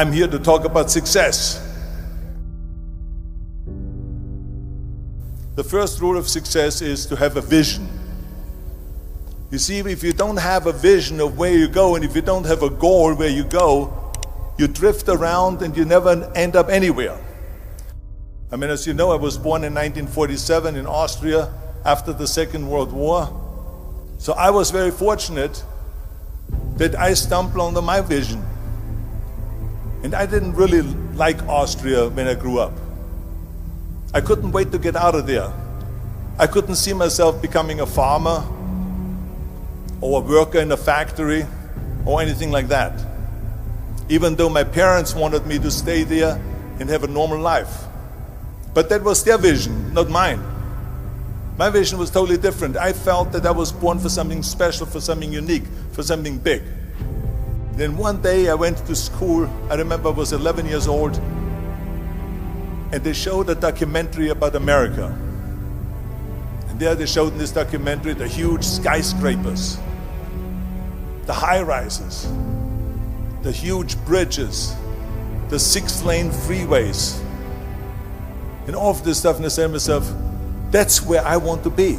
I'm here to talk about success. The first rule of success is to have a vision. You see, if you don't have a vision of where you go, and if you don't have a goal where you go, you drift around and you never end up anywhere. I mean, as you know, I was born in 1947 in Austria after the Second World War. So I was very fortunate that I stumbled onto my vision. And I didn't really like Austria when I grew up. I couldn't wait to get out of there. I couldn't see myself becoming a farmer or a worker in a factory or anything like that, even though my parents wanted me to stay there and have a normal life. But that was their vision, not mine. My vision was totally different. I felt that I was born for something special, for something unique, for something big. Then one day I went to school. I remember I was 11 years old, and they showed a documentary about America. And there they showed in this documentary the huge skyscrapers, the high-rises, the huge bridges, the 6-lane freeways, and all of this stuff. And I said to myself, that's where I want to be.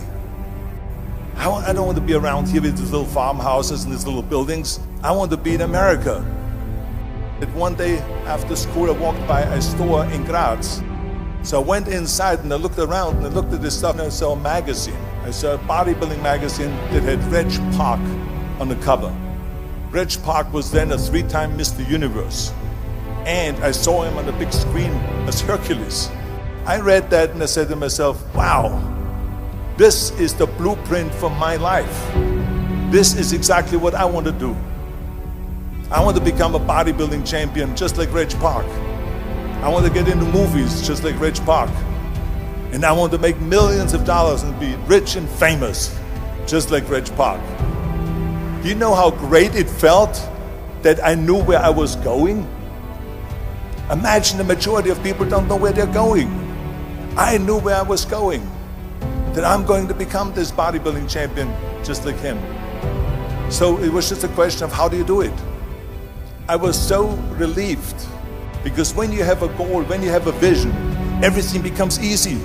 I don't want to be around here with these little farmhouses and these little buildings. I want to be in America. And one day after school, I walked by a store in Graz. So I went inside and I looked around and I looked at this stuff, and I saw a magazine. I saw a bodybuilding magazine that had Reg Park on the cover. Reg Park was then a 3-time Mr. Universe. And I saw him on the big screen as Hercules. I read that and I said to myself, wow, this is the blueprint for my life. This is exactly what I want to do. I want to become a bodybuilding champion just like Reg Park. I want to get into movies just like Reg Park. And I want to make millions of dollars and be rich and famous just like Reg Park. Do you know how great it felt that I knew where I was going? Imagine the majority of people don't know where they're going. I knew where I was going, that I'm going to become this bodybuilding champion just like him. So it was just a question of how do you do it? I was so relieved, because when you have a goal, when you have a vision, everything becomes easy.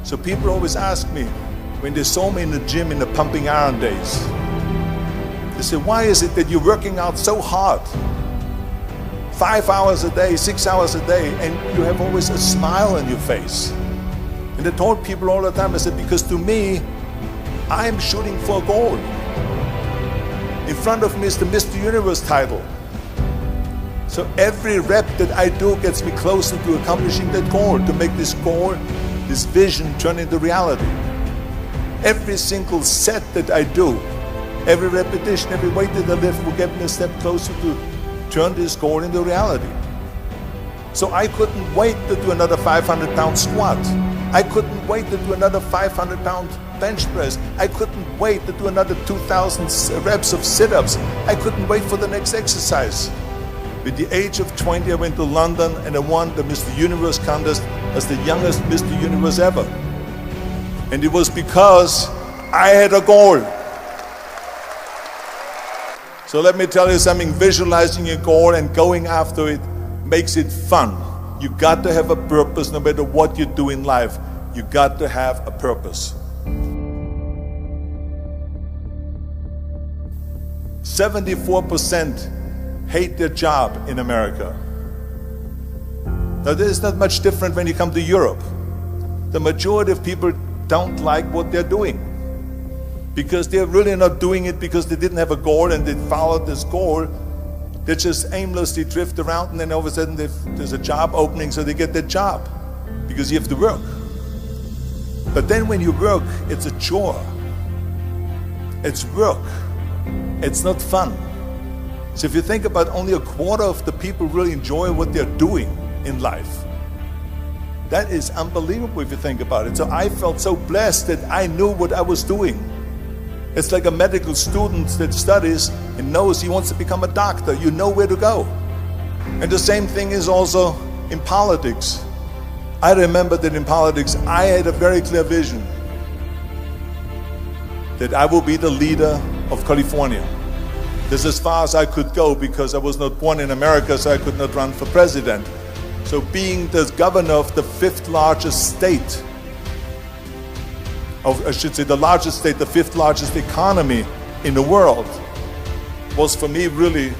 So people always ask me, when they saw me in the gym in the pumping iron days, they say, why is it that you're working out so hard? 5 hours a day, 6 hours a day, and you have always a smile on your face. And I told people all the time, I said, because to me, I'm shooting for a goal. In front of me is the Mr. Universe title. So every rep that I do gets me closer to accomplishing that goal, to make this goal, this vision turn into reality. Every single set that I do, every repetition, every weight that I lift will get me a step closer to turn this goal into reality. So I couldn't wait to do another 500-pound squat. I couldn't wait to do another 500-pound bench press. I couldn't wait to do another 2,000 reps of sit-ups. I couldn't wait for the next exercise. At the age of 20, I went to London and I won the Mr. Universe contest as the youngest Mr. Universe ever. And it was because I had a goal. So let me tell you something, visualizing your goal and going after it makes it fun. You got to have a purpose no matter what you do in life. You got to have a purpose. 74% hate their job in America. Now this is not much different when you come to Europe. The majority of people don't like what they're doing, because they're really not doing it because they didn't have a goal and they followed this goal. They just aimlessly drift around, and then all of a sudden there's a job opening, so they get that job because you have to work. But then when you work, it's a chore. It's work. It's not fun. So if you think about, only a quarter of the people really enjoy what they're doing in life. That is unbelievable if you think about it. So I felt so blessed that I knew what I was doing. It's like a medical student that studies and knows he wants to become a doctor. You know where to go. And the same thing is also in politics. I remember that in politics, I had a very clear vision that I will be the leader of California. This is as far as I could go because I was not born in America, so I could not run for president. So being the governor of the fifth largest state, I should say the largest state, the fifth largest economy in the world, was for me really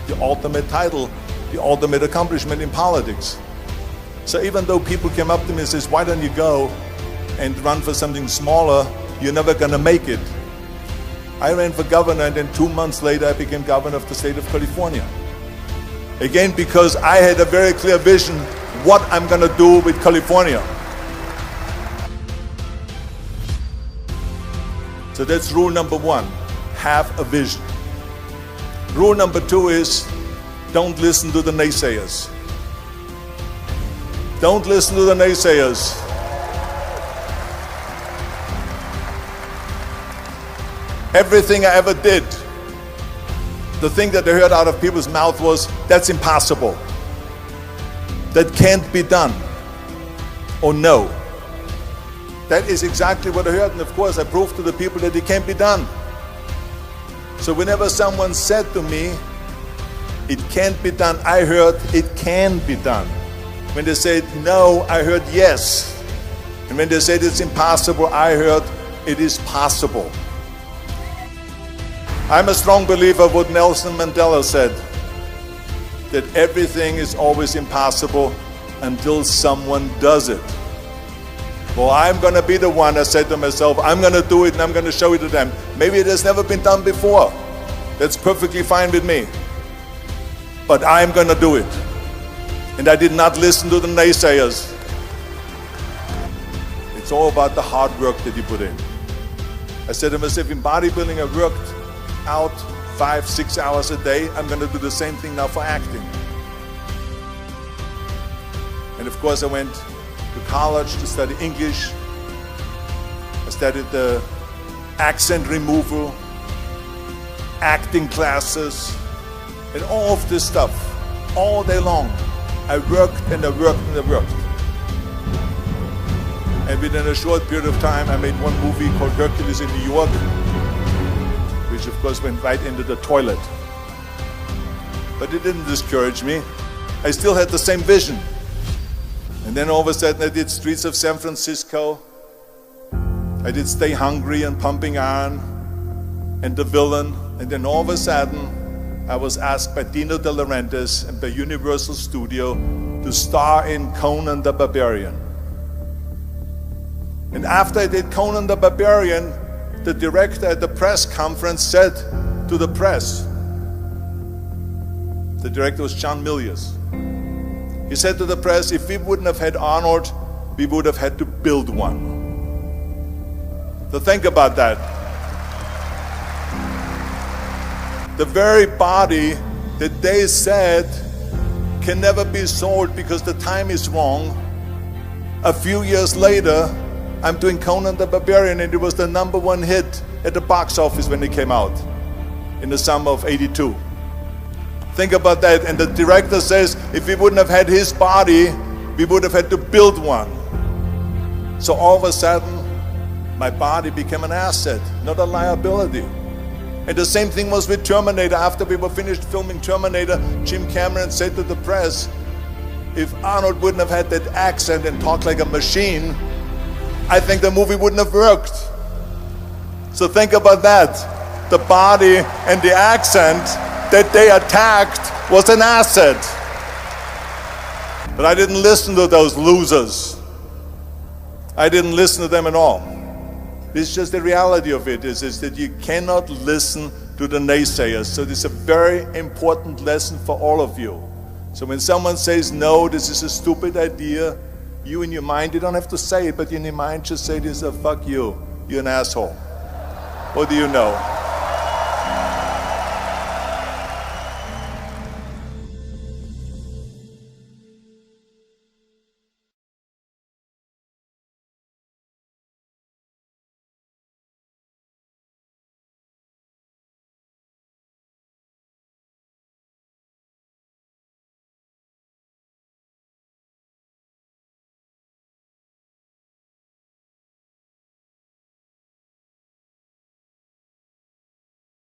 the ultimate title, the ultimate accomplishment in politics. So even though people came up to me and says, why don't you go and run for something smaller, you're never gonna make it. I ran for governor, and then 2 months later I became governor of the state of California. Again, because I had a very clear vision what I'm gonna do with California. So that's rule number one, have a vision. Rule number two is, don't listen to the naysayers. Don't listen to the naysayers. Everything I ever did, the thing that I heard out of people's mouth was, that's impossible. That can't be done. Or no. That is exactly what I heard, and of course I proved to the people that it can't be done. So whenever someone said to me, it can't be done, I heard, it can be done. When they said no, I heard yes. And when they said it's impossible, I heard it is possible. I'm a strong believer of what Nelson Mandela said, that everything is always impossible until someone does it. Well, I'm going to be the one, I said to myself, I'm going to do it and I'm going to show it to them. Maybe it has never been done before. That's perfectly fine with me. But I'm going to do it. And I did not listen to the naysayers. It's all about the hard work that you put in. I said to myself, in bodybuilding I worked out 5-6 hours a day. I'm going to do the same thing now for acting. And of course I went to college to study English. I studied the accent removal, acting classes, and all of this stuff all day long. I worked and I worked and I worked. And within a short period of time I made one movie called Hercules in New York, which of course went right into the toilet. But it didn't discourage me. I still had the same vision. And then all of a sudden I did Streets of San Francisco. I did Stay Hungry and Pumping Iron and The Villain. And then all of a sudden I was asked by Dino De Laurentiis and by Universal Studio to star in Conan the Barbarian. And after I did Conan the Barbarian, the director at the press conference said to the press, the director was John Milius, he said to the press, if we wouldn't have had Arnold, we would have had to build one. So think about that. The very body that they said can never be sold because the time is wrong. A few years later, I'm doing Conan the Barbarian, and it was the #1 hit at the box office when it came out in the summer of '82. Think about that. And the director says, if we wouldn't have had his body, we would have had to build one. So all of a sudden, my body became an asset, not a liability. And the same thing was with Terminator. After we were finished filming Terminator, Jim Cameron said to the press, if Arnold wouldn't have had that accent and talked like a machine, I think the movie wouldn't have worked. So think about that. The body and the accent that they attacked was an asset. But I didn't listen to those losers. I didn't listen to them at all. It's just the reality of it is that you cannot listen to the naysayers. So this is a very important lesson for all of you. So when someone says, no, this is a stupid idea, you in your mind, you don't have to say it, but in your mind just say this, fuck you, you're an asshole. What do you know?